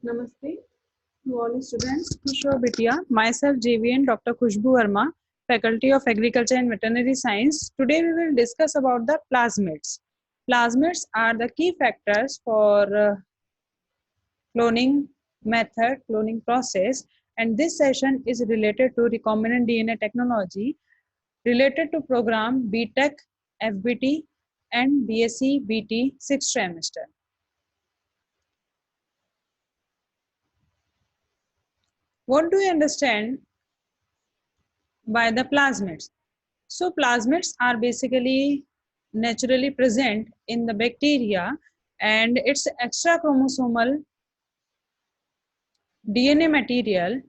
Namaste to all students. Khushbu Bitia, myself JVN Dr. Khushbu Verma, Faculty of Agriculture and Veterinary Science. Today we will discuss about the plasmids. Plasmids are the key factors for cloning method, cloning process, and this session is related to recombinant DNA technology related to program BTech, FBT, and BSc BT 6th trimester. What do you understand by the plasmids? So plasmids are basically naturally present in the bacteria, and it's extra chromosomal DNA material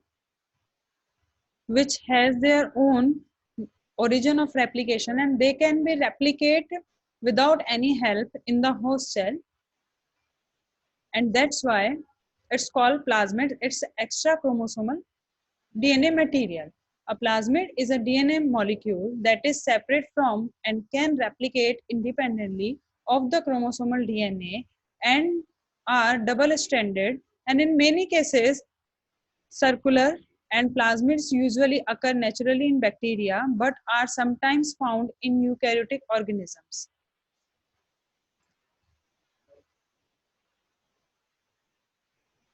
which has their own origin of replication, and they can be replicated without any help in the host cell, and that's why it's called plasmid. It's extra chromosomal DNA material. A plasmid is a DNA molecule that is separate from and can replicate independently of the chromosomal DNA and are double-stranded, and in many cases circular, and plasmids usually occur naturally in bacteria but are sometimes found in eukaryotic organisms.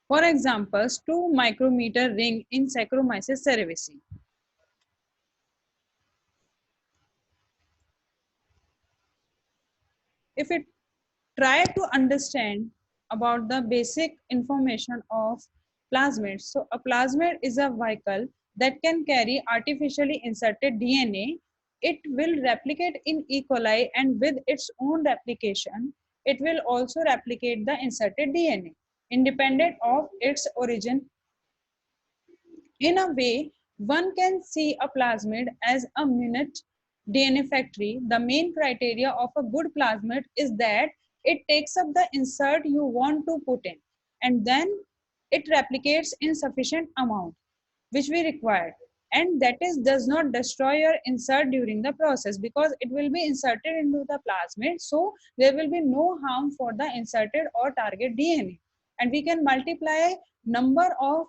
For example, 2 micrometer ring in Saccharomyces cerevisiae. If it try to understand about the basic information of plasmids. So a plasmid is a vehicle that can carry artificially inserted DNA. It will replicate in E. coli, and with its own replication, it will also replicate the inserted DNA independent of its origin. In a way, one can see a plasmid as a minute DNA factory. The main criteria of a good plasmid is that it takes up the insert you want to put in, and then it replicates in sufficient amount which we require, and that is does not destroy your insert during the process, because it will be inserted into the plasmid, so there will be no harm for the inserted or target DNA, and we can multiply number of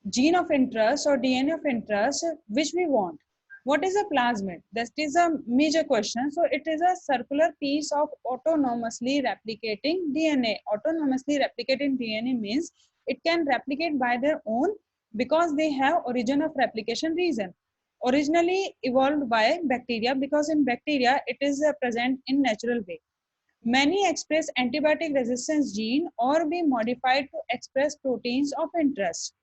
gene of interest or DNA of interest which we want. What is a plasmid? That is a major question. So it is a circular piece of autonomously replicating DNA. Autonomously replicating DNA means it can replicate by their own because they have origin of replication reason. Originally evolved by bacteria, because in bacteria it is present in natural way. Many express antibiotic resistance gene or be modified to express proteins of interest.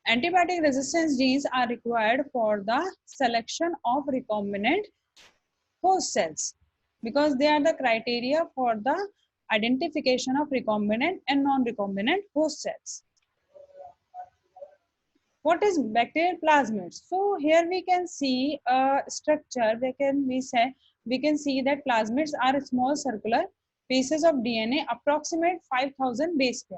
Antibiotic resistance genes are required for the selection of recombinant host cells because they are the criteria for the identification of recombinant and non-recombinant host cells. What is bacterial plasmids? So here we can see a structure. We can see that plasmids are small circular pieces of DNA approximate 5,000 base pair.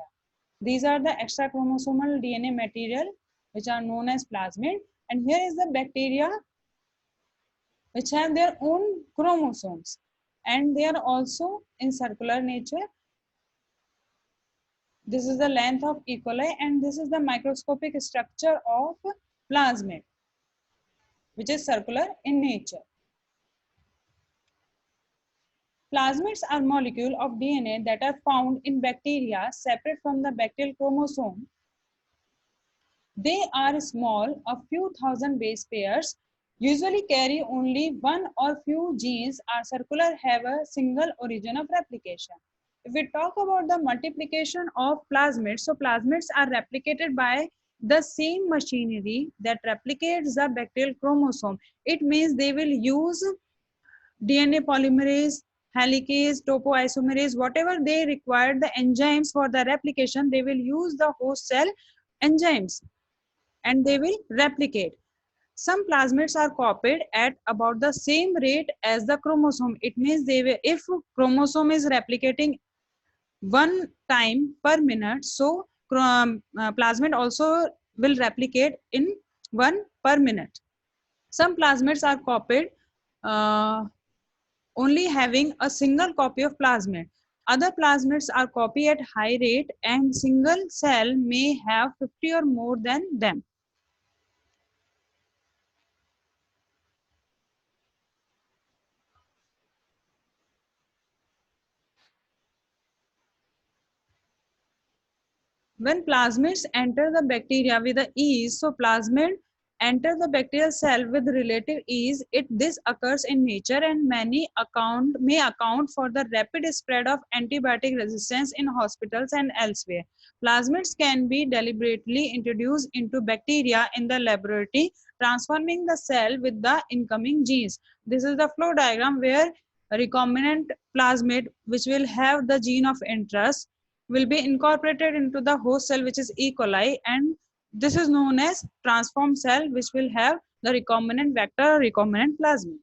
These are the extra chromosomal DNA material which are known as plasmid, and here is the bacteria which have their own chromosomes, and they are also in circular nature. This is the length of E. coli, and this is the microscopic structure of plasmid, which is circular in nature. Plasmids are molecules of DNA that are found in bacteria separate from the bacterial chromosome. They are small, a few thousand base pairs, usually carry only one or few genes, are circular, have a single origin of replication. If we talk about the multiplication of plasmids, so plasmids are replicated by the same machinery that replicates the bacterial chromosome. It means they will use DNA polymerase, helicase, topoisomerase, whatever they require the enzymes for the replication, they will use the host cell enzymes and they will replicate. Some plasmids are copied at about the same rate as the chromosome. It means they will, if chromosome is replicating one time per minute, so plasmid also will replicate in 1 per minute. Some plasmids are copied only having a single copy of plasmid. Other plasmids are copied at high rate and single cell may have 50 or more than them. When plasmids enter the bacteria with the ease, so plasmid enter the bacterial cell with relative ease. This occurs in nature and may account for the rapid spread of antibiotic resistance in hospitals and elsewhere. Plasmids can be deliberately introduced into bacteria in the laboratory, transforming the cell with the incoming genes. This is the flow diagram where a recombinant plasmid, which will have the gene of interest, will be incorporated into the host cell, which is E. coli, and this is known as transformed cell, which will have the recombinant vector or recombinant plasmid.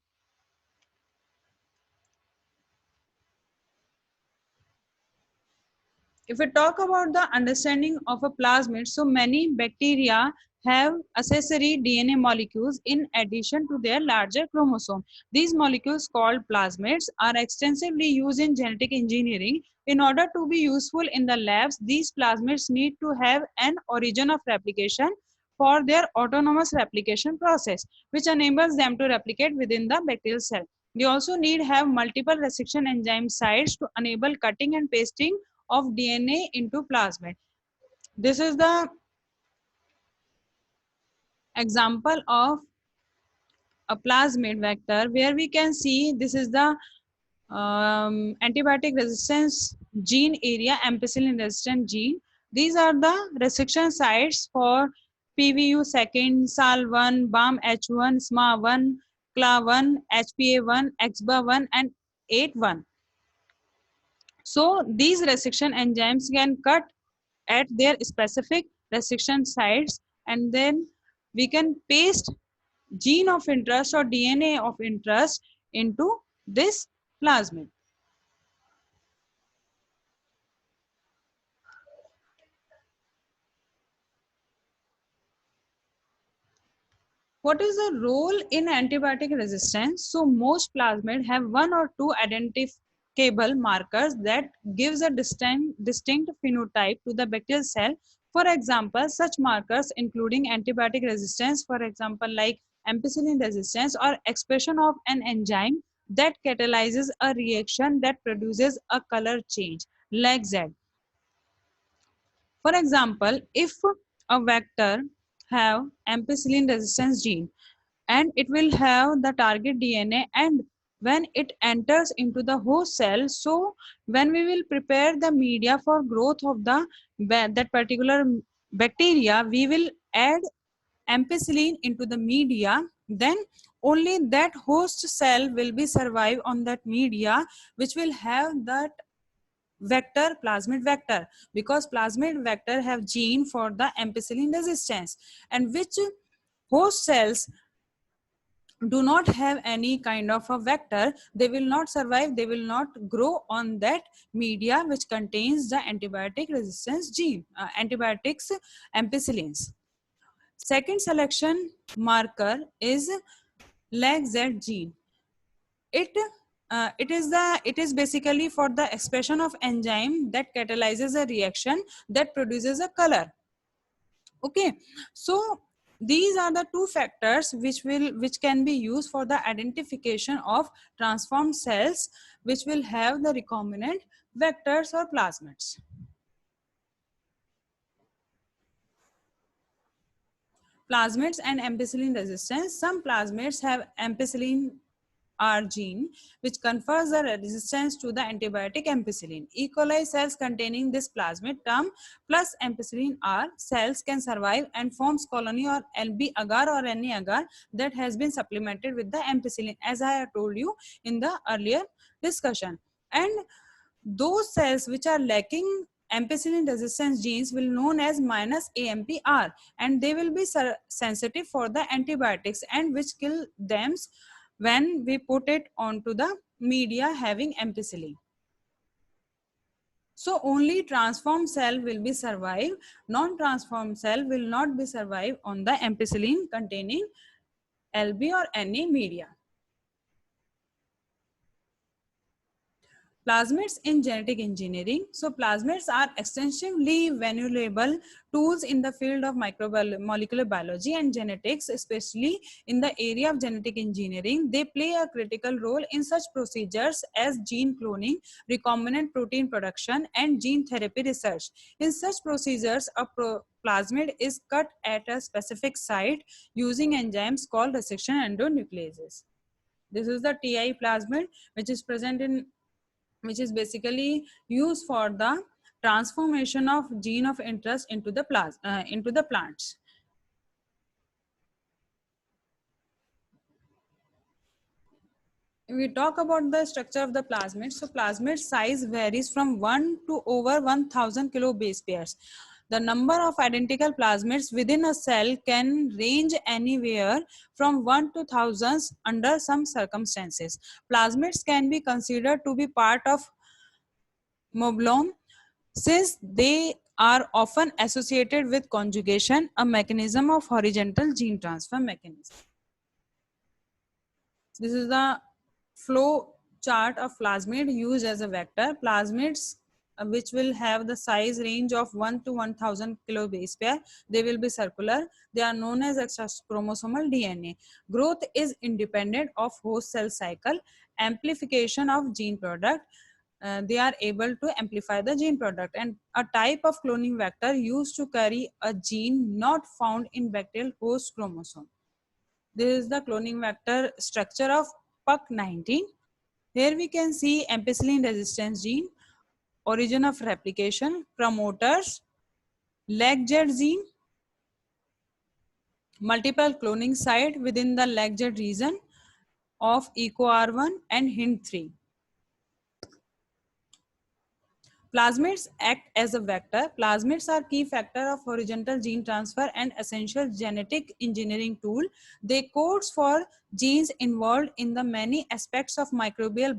If we talk about the understanding of a plasmid, so many bacteria have accessory DNA molecules in addition to their larger chromosome. These molecules called plasmids are extensively used in genetic engineering. In order to be useful in the labs, these plasmids need to have an origin of replication for their autonomous replication process, which enables them to replicate within the bacterial cell. They also need have multiple restriction enzyme sites to enable cutting and pasting of DNA into plasmid. This is the example of a plasmid vector where we can see this is the antibiotic resistance gene area, ampicillin resistant gene. These are the restriction sites for PVU second, SAL1, BAM-H1, SMA1, CLA1, HPA1, XBA1, and 8-1. So these restriction enzymes can cut at their specific restriction sites, and then we can paste gene of interest or DNA of interest into this plasmid. What is the role in antibiotic resistance? So most plasmid have one or two identifiable markers that gives a distinct phenotype to the bacterial cell. For example, such markers including antibiotic resistance, for example, like ampicillin resistance, or expression of an enzyme that catalyzes a reaction that produces a color change, like Z. For example, if a vector have ampicillin resistance gene and it will have the target DNA, and when it enters into the host cell, so when we will prepare the media for growth of the that particular bacteria, we will add ampicillin into the media, then only that host cell will be survive on that media, which will have that vector, plasmid vector, because plasmid vector have gene for the ampicillin resistance, and which host cells do not have any kind of a vector, they will not survive, they will not grow on that media which contains the antibiotic resistance gene, antibiotics, ampicillins. Second selection marker is LAG-Z gene. It is basically for the expression of enzyme that catalyzes a reaction that produces a color. Okay, so these are the two factors which can be used for the identification of transformed cells which will have the recombinant vectors or plasmids. Plasmids and ampicillin resistance. Some plasmids have ampicillin R gene, which confers the resistance to the antibiotic ampicillin. E. coli cells containing this plasmid term plus ampicillin R cells can survive and forms colony or LB agar or any agar that has been supplemented with the ampicillin, as I have told you in the earlier discussion. And those cells which are lacking ampicillin resistance genes will known as minus AMPR, and they will be sensitive for the antibiotics and which kill them when we put it onto the media having ampicillin. So only transformed cell will be survive, non-transformed cell will not be survive on the ampicillin containing LB or any media. Plasmids in genetic engineering. So plasmids are extensively valuable tools in the field of molecular biology and genetics, especially in the area of genetic engineering. They play a critical role in such procedures as gene cloning, recombinant protein production, and gene therapy research. In such procedures, a plasmid is cut at a specific site using enzymes called resection endonucleases. This is the TI plasmid, which is present in, which is basically used for the transformation of gene of interest into the into the plants. We talk about the structure of the plasmid. So plasmid size varies from 1 to over 1000 kilo base pairs. The number of identical plasmids within a cell can range anywhere from 1 to thousands under some circumstances. Plasmids can be considered to be part of moblome since they are often associated with conjugation, a mechanism of horizontal gene transfer mechanism. This is the flow chart of plasmid used as a vector. Plasmids which will have the size range of 1 to 1000 kilo base pair. They will be circular. They are known as extrachromosomal DNA. Growth is independent of host cell cycle. Amplification of gene product. They are able to amplify the gene product, and a type of cloning vector used to carry a gene not found in bacterial host chromosome. This is the cloning vector structure of PUC19. Here we can see ampicillin resistance gene, origin of replication, promoters, LAGZ gene, multiple cloning site within the LAGZ region of EcoR1 and HIND3. Plasmids act as a vector. Plasmids are key factor of horizontal gene transfer and essential genetic engineering tool. They codes for genes involved in the many aspects of microbial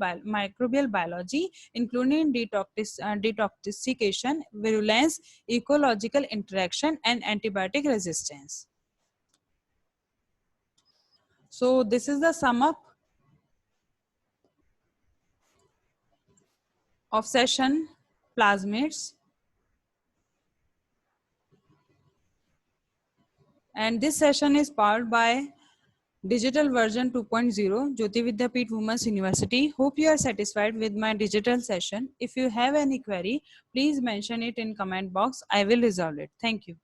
biology, including detoxification, virulence, ecological interaction, and antibiotic resistance. So this is the sum up of session plasmids. And this session is powered by Digital version 2.0, Jyoti Vidyapeeth Women's University. Hope you are satisfied with my digital session. If you have any query, please mention it in comment box. I will resolve it. Thank you.